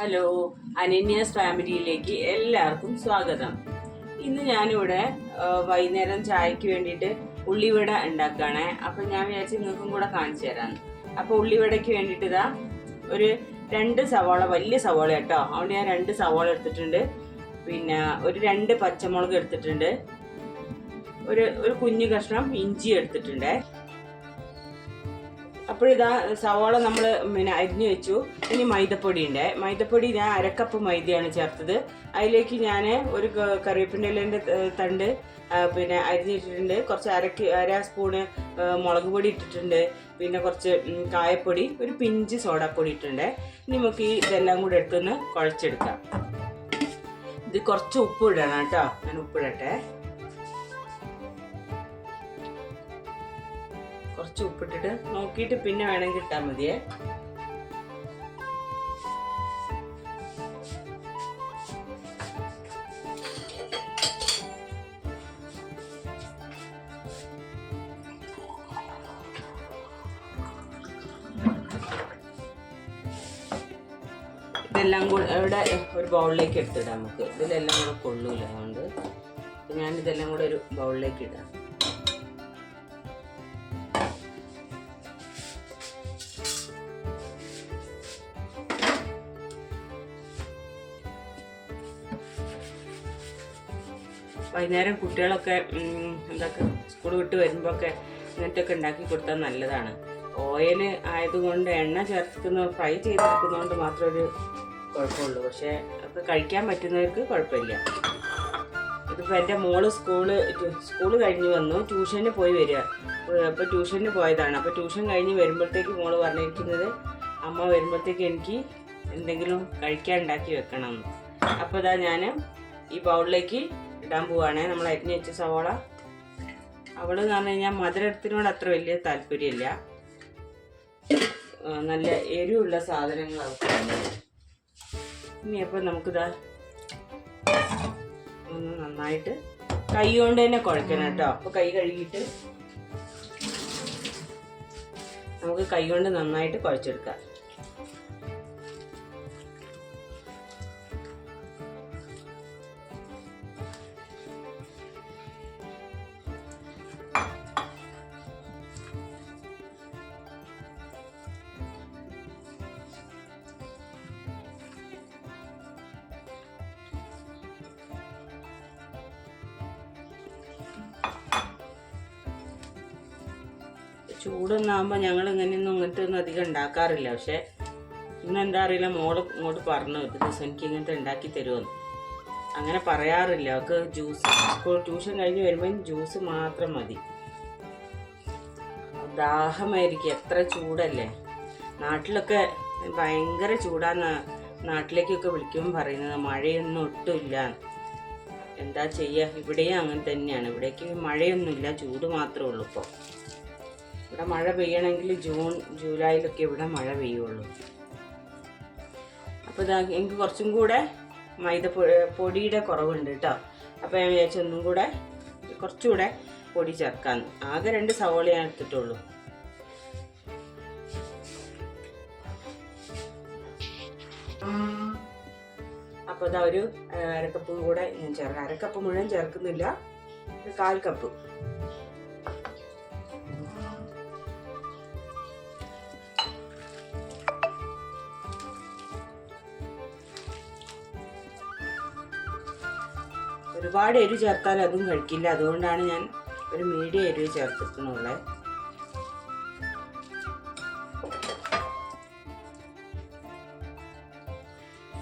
Hello, അനന്യാസ് ഫാമിലിയിലേക്ക് എല്ലാവർക്കും സ്വാഗതം. ഇന്ന് ഞാനിവിടെ വൈകുന്നേരം ചായക്ക് വേണ്ടിയിട്ട് ഉള്ളിവട ഉണ്ടാക്കുകയാണേ. അപ്പം ഞാൻ വിചാരിച്ചു നിങ്ങൾക്കും കൂടെ കാണിച്ചു തരാം. അപ്പോൾ ഉള്ളിവടയ്ക്ക് വേണ്ടിയിട്ട് ഇതാ ഒരു 2 സവാള, വലിയ സവാള കേട്ടോ, അതുകൊണ്ട് ഞാൻ 2 സവാള എടുത്തിട്ടുണ്ട്. പിന്നെ ഒരു 2 പച്ചമുളക് എടുത്തിട്ടുണ്ട്. ഒരു കുഞ്ഞു കഷ്ണം ഇഞ്ചി എടുത്തിട്ടുണ്ട്. അപ്പോൾ ഇതാ സവാള നമ്മൾ അരിഞ്ഞു വെച്ചു. ഇനി മൈദപ്പൊടി ഉണ്ട്. മൈദപ്പൊടി ഞാൻ 1 കപ്പ് മൈദയാണ് ചേർത്തത്. അതിലേക്ക് ഞാൻ ഒരു കറിവേപ്പിൻ്റെ ഇലേൻ്റെ തണ്ട് അരിഞ്ഞിട്ടിട്ടുണ്ട്. കുറച്ച് അര സ്പൂണ് മുളക് പൊടി ഇട്ടിട്ടുണ്ട്. പിന്നെ കുറച്ച് കായപ്പൊടി, ഒരു പിഞ്ച് സോഡാപ്പൊടി ഇട്ടിട്ടുണ്ട്. ഇനി നമുക്ക് ഇതെല്ലാം കൂടെ എടുത്തൊന്ന് കുഴച്ചെടുക്കാം. ഇത് കുറച്ച് ഉപ്പ് ഇടണം കേട്ടോ. ഞാൻ ഉപ്പിടട്ടെ. കുറച്ച് ഉപ്പിട്ടിട്ട് നോക്കിയിട്ട് പിന്നെ വേണമെങ്കിൽ ഇട്ടാൽ മതിയേ. ഇതെല്ലാം കൂടെ ഇവിടെ ഒരു ബൗളിലേക്ക് എടുത്തിടാം. നമുക്ക് ഇതിലെല്ലാം കൂടെ കൊള്ളൂല, അതുകൊണ്ട് ഞാനിതെല്ലാം കൂടെ ഒരു ബൗളിലേക്ക് ഇടാം. വൈകുന്നേരം കുട്ടികളൊക്കെ സ്കൂൾ വിട്ട് വരുമ്പോഴൊക്കെ ഇങ്ങനത്തെയൊക്കെ ഉണ്ടാക്കി കൊടുത്താൽ നല്ലതാണ്. ഓയിൽ ആയതുകൊണ്ട്, എണ്ണ ഫ്രൈ ചെയ്തെടുക്കുന്നതുകൊണ്ട് മാത്രമേ ഒരു കുഴപ്പമുള്ളൂ. പക്ഷേ അത് കഴിക്കാൻ പറ്റുന്നവർക്ക് കുഴപ്പമില്ല. ഇതിപ്പോൾ എൻ്റെ മോള് സ്കൂള് കഴിഞ്ഞ് വന്നു, ട്യൂഷന് പോയി വരിക. അപ്പോൾ ട്യൂഷന് പോയതാണ്. അപ്പോൾ ട്യൂഷൻ കഴിഞ്ഞ് വരുമ്പോഴത്തേക്ക് മോള് പറഞ്ഞിരിക്കുന്നത്, അമ്മ വരുമ്പോഴത്തേക്ക് എനിക്ക് എന്തെങ്കിലും കഴിക്കാൻ ഉണ്ടാക്കി വെക്കണം. അപ്പോൾ ഇതാ ഞാൻ ഈ ബൗളിലേക്ക് ഇടാൻ പോവാണ് നമ്മൾ അരിഞ്ഞ് വെച്ച സവാള. അവളെന്ന് പറഞ്ഞു കഴിഞ്ഞാൽ മധുരത്തിനോട് അത്ര വലിയ താല്പര്യമില്ല. നല്ല എരിവുള്ള സാധനങ്ങളാണ്. ഇനി അപ്പം നമുക്കിതാ ഒന്ന് നന്നായിട്ട് കൈ കൊണ്ട് തന്നെ കുഴക്കണം കേട്ടോ. അപ്പോൾ കൈ കഴുകിയിട്ട് നമുക്ക് കൈ കൊണ്ട് നന്നായിട്ട് കുഴച്ചെടുക്കാം. ചൂടൊന്നാകുമ്പോൾ ഞങ്ങൾ ഇങ്ങനത്തെ ഒന്നും അധികം ഉണ്ടാക്കാറില്ല. പക്ഷേ ഇന്നെന്താ അറിയില്ല, മോള് ഇങ്ങോട്ട് പറഞ്ഞു ഒരു ദിവസം എനിക്ക് ഇങ്ങനത്തെ ഉണ്ടാക്കി തരുമെന്ന്. അങ്ങനെ പറയാറില്ല. അവൾക്ക് സ്കൂൾ ട്യൂഷൻ കഴിഞ്ഞ് വരുമ്പോൾ ജ്യൂസ് മാത്രം മതി. ദാഹമായിരിക്കും, എത്ര ചൂടല്ലേ. നാട്ടിലൊക്കെ ഭയങ്കര ചൂടാന്ന് നാട്ടിലേക്കൊക്കെ വിളിക്കുമ്പോൾ പറയുന്നത്. മഴയൊന്നും ഒട്ടുമില്ല. എന്താ ചെയ്യുക, ഇവിടെയും അങ്ങനെ തന്നെയാണ്. ഇവിടേക്ക് മഴയൊന്നുമില്ല, ചൂട് മാത്രമേ ഉള്ളൂ. ഇപ്പോൾ ഇവിടെ മഴ പെയ്യണമെങ്കിൽ ജൂൺ ജൂലൈയിലൊക്കെ ഇവിടെ മഴ പെയ്യുള്ളൂ. അപ്പോൾ ഇതാ എനിക്ക് കുറച്ചും കൂടെ പൊടിയുടെ കുറവുണ്ട് കേട്ടോ. അപ്പോൾ ഞാൻ വിചാരിച്ചു ഒന്നും കൂടെ കുറച്ചുകൂടെ പൊടി ചേർക്കാമെന്ന്. ആകെ 2 സവാള ഞാൻ എടുത്തിട്ടുള്ളൂ. അപ്പോൾ ഇതാ ഒരു 1/2 കപ്പും കൂടെ ഞാൻ ചേർക്കാം. 1/2 കപ്പ് മുഴുവൻ ചേർക്കുന്നില്ല, 1/4 കപ്പ്. ഒരുപാട് എരിവ് ചേർത്താൽ അതും കഴിക്കില്ല. അതുകൊണ്ടാണ് ഞാൻ ഒരു മീഡിയം എരിവ് ചേർത്തിട്ടുള്ളത്.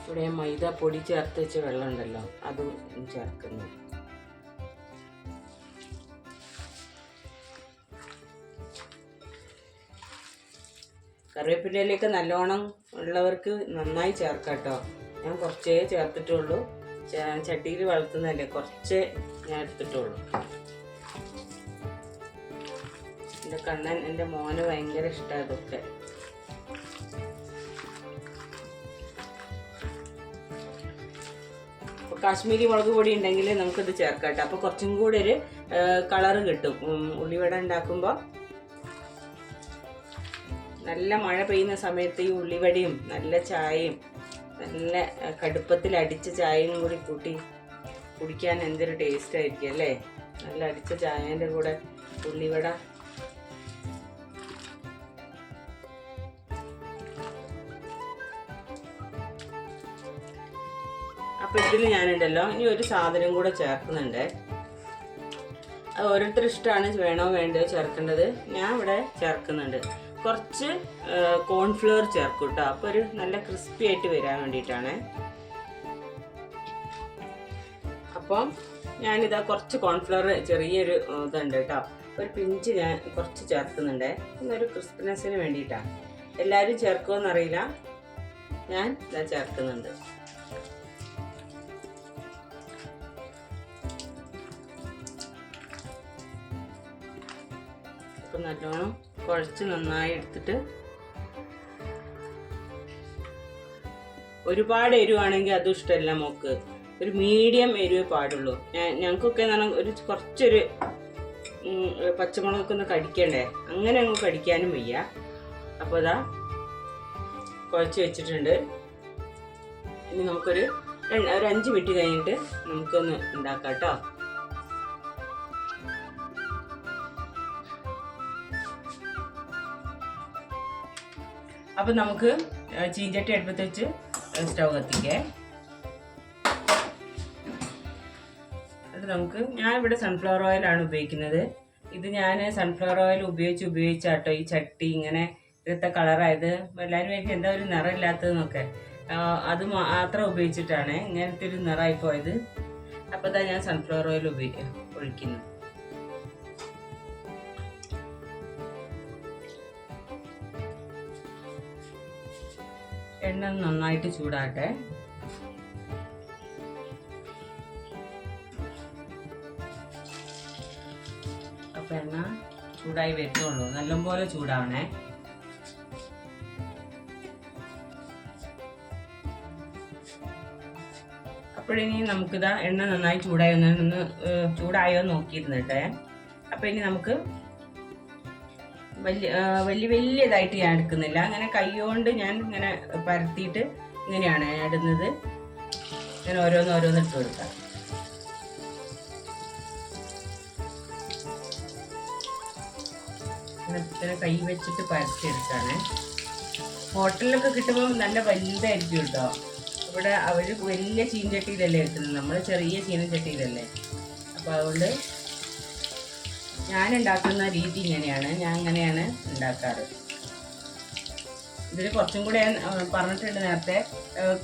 ഇവിടെ മൈദ പൊടി ചേർത്ത് വെച്ച വെള്ളം ഉണ്ടല്ലോ, അതും ചേർക്കുന്നു. കറിവേപ്പിലയിലേക്ക് നല്ലോണം ഉള്ളവർക്ക് നന്നായി ചേർക്കാം കേട്ടോ. ഞാൻ കുറച്ചേ ചേർത്തിട്ടുള്ളൂ. ചട്ടിയിൽ വളർത്തുന്നതല്ലേ, കുറച്ചേ ഞാൻ എടുത്തിട്ടുള്ളൂ. എൻ്റെ മോന് ഭയങ്കര ഇഷ്ടമാണ് ഇതൊക്കെ. കാശ്മീരി മുളക് പൊടി ഉണ്ടെങ്കിൽ നമുക്കിത് ചേർക്കാം കേട്ടോ. അപ്പോൾ കുറച്ചും കൂടെ ഒരു കളറ് കിട്ടും ഉള്ളിവട ഉണ്ടാക്കുമ്പോൾ. നല്ല മഴ പെയ്യുന്ന സമയത്ത് ഈ ഉള്ളിവടയും നല്ല ചായയും നല്ല കടുപ്പത്തിൽ അടിച്ച ചായയും കൂടി കൂട്ടി കുടിക്കാൻ എന്തൊരു ടേസ്റ്റ് ആയിരിക്കും അല്ലേ. നല്ല അടിച്ച ചായേൻ്റെ കൂടെ ഉള്ളിവട. അപ്പൊ ഇതിൽ ഞാനുണ്ടല്ലോ ഇനി ഒരു സാധനം കൂടെ ചേർക്കുന്നുണ്ട്. അത് ഓരോരുത്തർ ഇഷ്ടമാണ്, വേണോ വേണ്ടയോ ചേർക്കേണ്ടത്. ഞാൻ ഇവിടെ ചേർക്കുന്നുണ്ട് കുറച്ച് കോൺഫ്ലവർ ചേർക്കും കേട്ടോ. അപ്പോൾ ഒരു നല്ല ക്രിസ്പി ആയിട്ട് വരാൻ വേണ്ടിയിട്ടാണ്. അപ്പം ഞാനിതാ കുറച്ച് കോൺഫ്ലവർ ചെറിയൊരു ഇതുണ്ട് കേട്ടോ, ഒരു പിഞ്ച് ഞാൻ കുറച്ച് ചേർക്കുന്നുണ്ട്. ഇന്നൊരു ക്രിസ്പിനെസ്സിന് വേണ്ടിയിട്ടാണ്. എല്ലാവരും ചേർക്കുമെന്നറിയില്ല, ഞാൻ ഇതാ ചേർക്കുന്നുണ്ട്. അപ്പം നല്ലോണം കുഴച്ച് നന്നായി എടുത്തിട്ട്, ഒരുപാട് എരിവാണെങ്കിൽ അതും ഇഷ്ടമല്ല മോക്ക്, ഒരു മീഡിയം എരിവേ പാടുള്ളൂ. ഞങ്ങൾക്കൊക്കെ ഒരു കുറച്ചൊരു പച്ചമുളകൊക്കെ ഒന്ന് കടിക്കണ്ടേ, അങ്ങനെ അങ്ങ് കടിക്കാനും വയ്യ. അപ്പോൾ ഇതാ കുഴച്ച് വെച്ചിട്ടുണ്ട്. ഇനി നമുക്കൊരു 5 മിനിറ്റ് കഴിഞ്ഞിട്ട് നമുക്കൊന്ന് ഉണ്ടാക്കാം കേട്ടോ. അപ്പം നമുക്ക് ചീഞ്ചട്ടി അടുപ്പത്ത് വെച്ച് സ്റ്റൗ കത്തിക്കേ. അത് ഞാൻ ഇവിടെ സൺഫ്ലവർ ഓയിലാണ് ഉപയോഗിക്കുന്നത്. ഇത് ഞാൻ സൺഫ്ലവർ ഓയിൽ ഉപയോഗിച്ചാട്ടോ ഈ ചട്ടി ഇങ്ങനെ ഇങ്ങനത്തെ കളറായത്. എല്ലാവരും എനിക്ക് എന്താ ഒരു നിറമില്ലാത്തതെന്നൊക്കെ, അത് മാത്രം ഉപയോഗിച്ചിട്ടാണ് ഇങ്ങനത്തെ ഒരു നിറമായി പോയത്. അപ്പോൾ ഇതാ ഞാൻ സൺഫ്ലവർ ഓയിൽ ഒഴിക്കുന്നു. എണ്ണ നന്നായിട്ട് ചൂടാട്ടെ. അപ്പം എണ്ണ ചൂടായി വരുന്നുള്ളൂ, നല്ലപോലെ ചൂടാവണേ. അപ്പോഴിനി നമുക്കിതാ എണ്ണ നന്നായി ചൂടായോ നോക്കിയിരുന്നിട്ടെ. അപ്പം ഇനി നമുക്ക് വലിയതായിട്ട് ഞാൻ എടുക്കുന്നില്ല, അങ്ങനെ കൈകൊണ്ട് ഞാൻ ഇങ്ങനെ പരത്തിയിട്ട് ഇങ്ങനെയാണ് ഞാൻ ഇടുന്നത്. ഇങ്ങനെ ഓരോന്ന് ഇട്ട് കൊടുക്കാം. ഇങ്ങനെ കൈ വെച്ചിട്ട് പരത്തിയെടുക്കാണ്. ഹോട്ടലിലൊക്കെ കിട്ടുമ്പോൾ നല്ല വലുതായിരിക്കും കേട്ടോ. ഇവിടെ അവർ വലിയ ചീനച്ചട്ടിയിലല്ലേ എടുക്കുന്നത്, നമ്മൾ ചെറിയ ചീനച്ചട്ടിയിലല്ലേ. അപ്പോൾ അതുകൊണ്ട് ഞാൻ ഉണ്ടാക്കുന്ന രീതി ഇങ്ങനെയാണ്, ഞാൻ അങ്ങനെയാണ് ഉണ്ടാക്കാറ്. ഇതിൽ കുറച്ചും കൂടെ ഞാൻ പറഞ്ഞിട്ടുണ്ട് നേരത്തെ,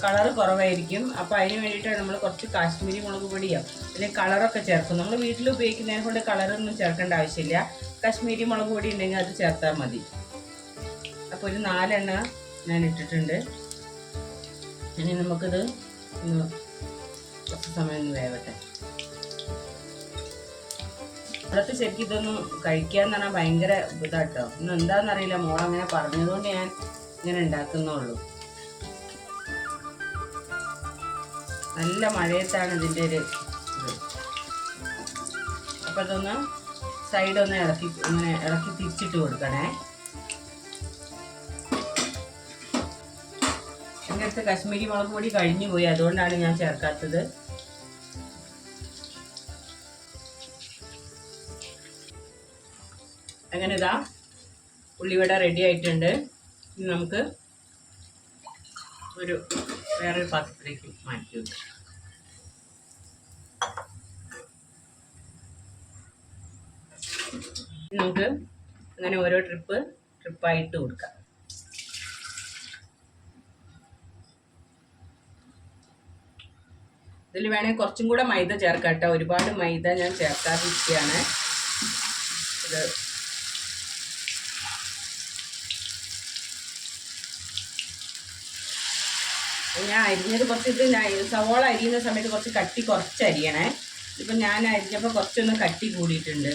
കളർ കുറവായിരിക്കും. അപ്പോൾ അതിന് വേണ്ടിയിട്ടാണ് നമ്മൾ കുറച്ച് കാശ്മീരി മുളക് പൊടിയോ അല്ലെങ്കിൽ കളറൊക്കെ ചേർക്കും. നമ്മൾ വീട്ടിൽ ഉപയോഗിക്കുന്നതിനെ കൊണ്ട് കളറൊന്നും ചേർക്കേണ്ട ആവശ്യമില്ല. കാശ്മീരി മുളക് പൊടി ഉണ്ടെങ്കിൽ അത് ചേർത്താൽ മതി. അപ്പോൾ ഒരു 4 എണ്ണ ഞാൻ ഇട്ടിട്ടുണ്ട്. ഇനി നമുക്കിത് കുറച്ച് സമയം ഒന്ന് വേവട്ടെ. ഇവിടുത്തെ ശരിക്കും ഇതൊന്നും കഴിക്കാന്ന് പറഞ്ഞാൽ ഭയങ്കര ഇതാട്ടോ. ഇന്ന് എന്താണെന്നറിയില്ല, മോളങ്ങനെ പറഞ്ഞതുകൊണ്ട് ഞാൻ ഇങ്ങനെ ഉണ്ടാക്കുന്നുള്ളൂ. നല്ല മഴയത്താണ് ഇതിൻ്റെ ഒരു ഇത്. അപ്പം അതൊന്ന് സൈഡൊന്ന് ഇളക്കി തിരിച്ചിട്ട് കൊടുക്കണേ. എൻ്റെ അടുത്ത് കാശ്മീരി മുളക് പൊടി കഴിഞ്ഞു പോയി, അതുകൊണ്ടാണ് ഞാൻ ചേർക്കാത്തത്. അങ്ങനെ ഇതാ ഉള്ളിവട റെഡി ആയിട്ടുണ്ട്. ഇനി നമുക്ക് വേറൊരു പാത്രത്തിലേക്ക് മാറ്റി വെക്കാം. നമുക്ക് അങ്ങനെ ഓരോ ട്രിപ്പായിട്ട് കൊടുക്കാം. ഇതിൽ വേണമെങ്കിൽ കുറച്ചും കൂടെ മൈദ ചേർക്കാം കേട്ടോ. ഒരുപാട് മൈദ ഞാൻ ചേർക്കാതിരിക്കുകയാണ്. ഇത് ഞാൻ അരിഞ്ഞത് സവോള അരിയുന്ന സമയത്ത് കുറച്ച് അരിയണേ. ഇപ്പം ഞാൻ അരിഞ്ഞപ്പോൾ കുറച്ചൊന്ന് കട്ടി കൂടിയിട്ടുണ്ട്.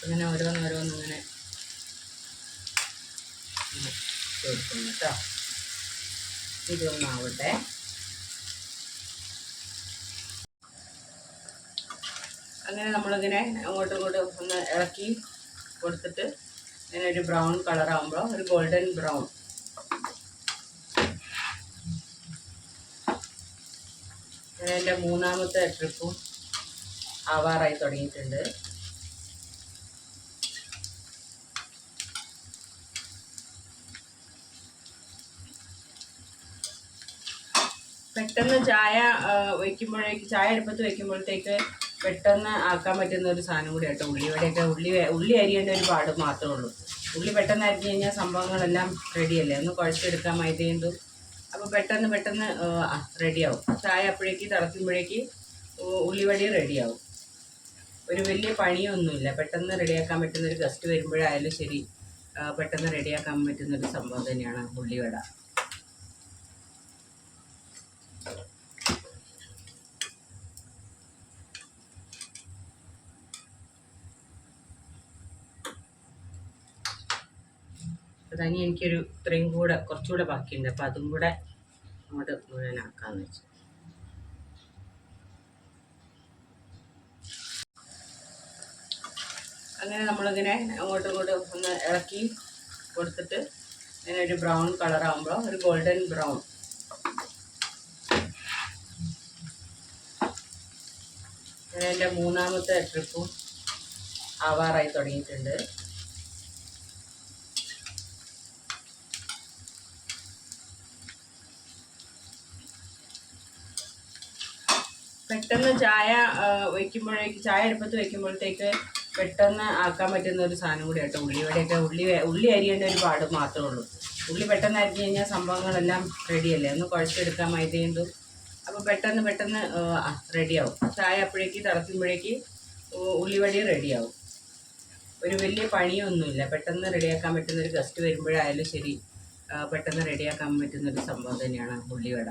അങ്ങനെ ഓരോന്നിങ്ങനെ കൊടുക്കുന്നു കേട്ടോ. ഇതൊന്നാവട്ടെ. അങ്ങനെ നമ്മളിങ്ങനെ അങ്ങോട്ടും ഇങ്ങോട്ടും ഒന്ന് ഇളക്കി കൊടുത്തിട്ട് ഇങ്ങനെ ഒരു ബ്രൗൺ കളറാകുമ്പോൾ ഒരു ഗോൾഡൻ ബ്രൗൺ. അങ്ങനെ എൻ്റെ മൂന്നാമത്തെ ട്രിപ്പും ആവാറായി തുടങ്ങിയിട്ടുണ്ട്. പെട്ടെന്ന് ചായ ചായ അടുപ്പത്ത് വയ്ക്കുമ്പോഴത്തേക്ക് പെട്ടെന്ന് ആക്കാൻ പറ്റുന്ന ഒരു സാധനം കൂടി കേട്ടോ ഉള്ളിവടയൊക്കെ. ഉള്ളി അരിയേണ്ട ഒരു പാട് മാത്രമേ ഉള്ളൂ. ഉള്ളി പെട്ടെന്ന് അരിഞ്ഞ് കഴിഞ്ഞാൽ സംഭവങ്ങളെല്ലാം റെഡിയല്ലേ, ഒന്ന് കുഴച്ചെടുക്കാൻ മൈദയും. അപ്പോൾ പെട്ടെന്ന് റെഡിയാവും. ചായ അപ്പോഴേക്ക് തിളയ്ക്കുമ്പോഴേക്ക് ഉള്ളിവടി റെഡിയാവും. ഒരു വലിയ പണിയൊന്നുമില്ല, പെട്ടെന്ന് റെഡിയാക്കാൻ പറ്റുന്നൊരു ഗസ്റ്റ് വരുമ്പോഴായാലും ശരി, പെട്ടെന്ന് റെഡിയാക്കാൻ പറ്റുന്നൊരു സംഭവം തന്നെയാണ് ഉള്ളിവട. അതനി എനിക്കൊരു ഇത്രയും കൂടെ കുറച്ചുകൂടെ ബാക്കിയുണ്ട്, അപ്പം അതും കൂടെ അങ്ങോട്ട് മുഴുവനാക്കാമെന്ന് വെച്ചു. അങ്ങനെ നമ്മളിങ്ങനെ അങ്ങോട്ടും ഇങ്ങോട്ടും ഒന്ന് ഇളക്കി കൊടുത്തിട്ട് ഇങ്ങനെ ഒരു ബ്രൗൺ കളറാകുമ്പോൾ ഒരു ഗോൾഡൻ ബ്രൗൺ. അങ്ങനെ എൻ്റെ മൂന്നാമത്തെ ട്രിപ്പും ആവാറായി തുടങ്ങിയിട്ടുണ്ട്. പെട്ടെന്ന് ചായ ചായ അടുപ്പത്ത് വയ്ക്കുമ്പോഴത്തേക്ക് പെട്ടെന്ന് ആക്കാൻ പറ്റുന്ന ഒരു സാധനം കൂടി കേട്ടോ ഉള്ളിവടയൊക്കെ. ഉള്ളി അരിയേണ്ട ഒരു പാട് മാത്രമേ ഉള്ളൂ. ഉള്ളി പെട്ടെന്ന് അരിഞ്ഞ് കഴിഞ്ഞാൽ സംഭവങ്ങളെല്ലാം റെഡിയല്ലേ, ഒന്ന് കുഴച്ചെടുക്കാൻ മൈദയും. അപ്പോൾ പെട്ടെന്ന് റെഡിയാവും. ചായ അപ്പോഴേക്ക് തിളയ്ക്കുമ്പോഴേക്ക് ഉള്ളിവടി റെഡിയാവും. ഒരു വലിയ പണിയൊന്നുമില്ല, പെട്ടെന്ന് റെഡിയാക്കാൻ പറ്റുന്നൊരു ഗസ്റ്റ് വരുമ്പോഴായാലും ശരി, പെട്ടെന്ന് റെഡിയാക്കാൻ പറ്റുന്നൊരു സംഭവം തന്നെയാണ് ഉള്ളിവട.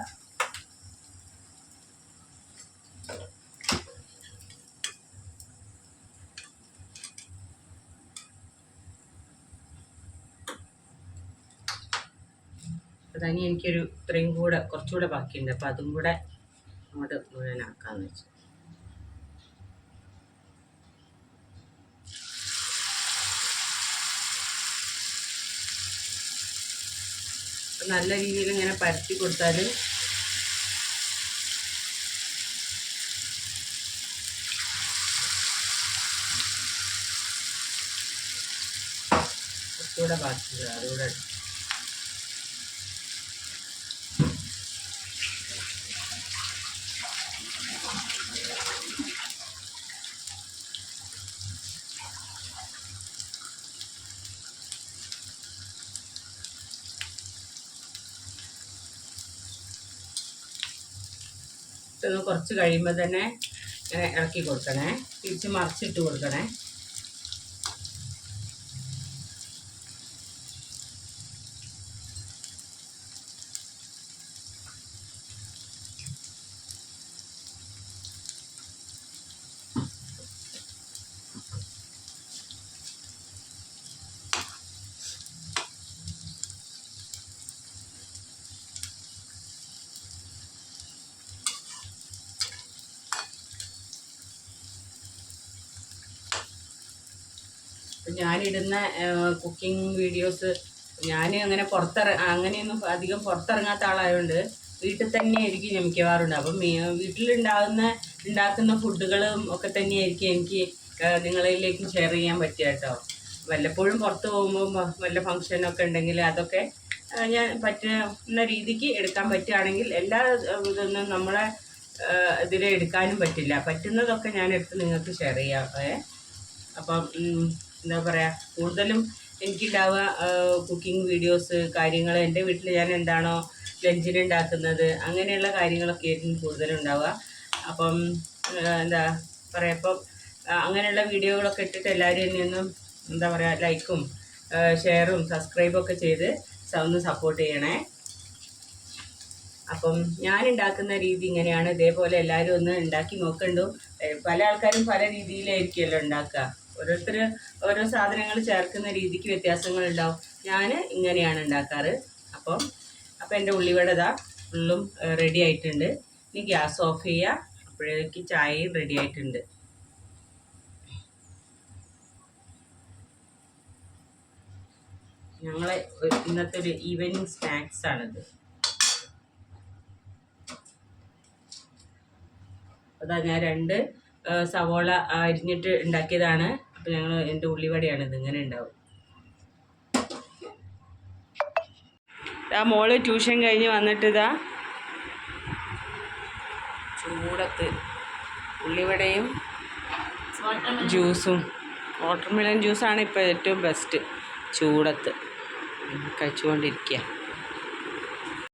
അതനി എനിക്കൊരു ഇത്രയും കൂടെ കുറച്ചുകൂടെ ബാക്കിയുണ്ട്, അപ്പം അതും കൂടെ അങ്ങോട്ട് മുഴുവനാക്കാമെന്ന് വെച്ചു. നല്ല രീതിയിൽ ഇങ്ങനെ പരത്തി കൊടുത്താൽ കുറച്ചുകൂടെ ബാക്കിയുണ്ട്, അതുകൂടെ ഇതൊന്ന് കുറച്ച് കഴിയുമ്പോൾ തന്നെ ഇങ്ങനെ ഇളക്കി കൊടുക്കണേ, തിരിച്ച് മറിച്ചിട്ട് കൊടുക്കണേ. ഞാനിടുന്ന കുക്കിംഗ് വീഡിയോസ് ഞാൻ അങ്ങനെ അങ്ങനെയൊന്നും അധികം പുറത്തിറങ്ങാത്ത ആളായതുകൊണ്ട് വീട്ടിൽ തന്നെ ആയിരിക്കും ഞാൻ മിക്കവാറുണ്ട്. അപ്പം ഉണ്ടാക്കുന്ന ഫുഡുകളും ഒക്കെ തന്നെയായിരിക്കും എനിക്ക് നിങ്ങളിലേക്ക് ഷെയർ ചെയ്യാൻ പറ്റുക കേട്ടോ. വല്ലപ്പോഴും പുറത്ത് പോകുമ്പോൾ വല്ല ഫങ്ഷനൊക്കെ ഉണ്ടെങ്കിൽ അതൊക്കെ ഞാൻ പറ്റുന്ന രീതിക്ക് എടുക്കാൻ പറ്റുകയാണെങ്കിൽ എല്ലാ ഇതൊന്നും നമ്മളെ ഇതിൽ എടുക്കാനും പറ്റില്ല. പറ്റുന്നതൊക്കെ ഞാൻ എടുത്ത് നിങ്ങൾക്ക് ഷെയർ ചെയ്യാം. അപ്പം എന്താ പറയുക, കൂടുതലും എനിക്കുണ്ടാവുക കുക്കിംഗ് വീഡിയോസ് കാര്യങ്ങൾ, എൻ്റെ വീട്ടിൽ ഞാൻ എന്താണോ ലഞ്ചിന് ഉണ്ടാക്കുന്നത് അങ്ങനെയുള്ള കാര്യങ്ങളൊക്കെ ആയിരിക്കും കൂടുതലുണ്ടാവുക. അപ്പം എന്താ പറയുക, ഇപ്പം അങ്ങനെയുള്ള വീഡിയോകളൊക്കെ ഇട്ടിട്ട് എല്ലാവരും എന്നെ ഒന്നും എന്താ പറയുക ലൈക്കും ഷെയറും സബ്സ്ക്രൈബും ഒക്കെ ചെയ്ത് ഒന്ന് സപ്പോർട്ട് ചെയ്യണേ. അപ്പം ഞാൻ ഉണ്ടാക്കുന്ന രീതി ഇങ്ങനെയാണ്. ഇതേപോലെ എല്ലാവരും ഒന്ന് ഉണ്ടാക്കി നോക്കണ്ടു. പല ആൾക്കാരും പല രീതിയിലായിരിക്കുമല്ലോ ഉണ്ടാക്കുക. ഓരോരുത്തർ ഓരോ സാധനങ്ങൾ ചേർക്കുന്ന രീതിക്ക് വ്യത്യാസങ്ങളുണ്ടാവും. ഞാൻ ഇങ്ങനെയാണ് ഉണ്ടാക്കാറ്. അപ്പം എൻ്റെ ഉള്ളിവട ഫുള്ളും റെഡി ആയിട്ടുണ്ട്. ഇനി ഗ്യാസ് ഓഫ് ചെയ്യുക. അപ്പോഴേക്ക് ചായയും റെഡി ആയിട്ടുണ്ട്. ഞങ്ങളെ ഇന്നത്തെ ഒരു ഈവനിങ് സ്നാക്സ് ആണിത്. അതാ ഞാൻ 2 സവോള അരിഞ്ഞിട്ട് ഉണ്ടാക്കിയതാണ്. അപ്പം ഞങ്ങൾ എൻ്റെ ഉള്ളിവടയാണിത്. ഇങ്ങനെ ഉണ്ടാവും. ആ മോള് ട്യൂഷൻ കഴിഞ്ഞ് വന്നിട്ട് ഇതാ ചൂടത്ത് ഉള്ളിവടയും ജ്യൂസും, വാട്ടർമെലൺ ജ്യൂസാണ് ഇപ്പോൾ ഏറ്റവും ബെസ്റ്റ്. ചൂടത്ത് കഴിച്ചുകൊണ്ടിരിക്കുക.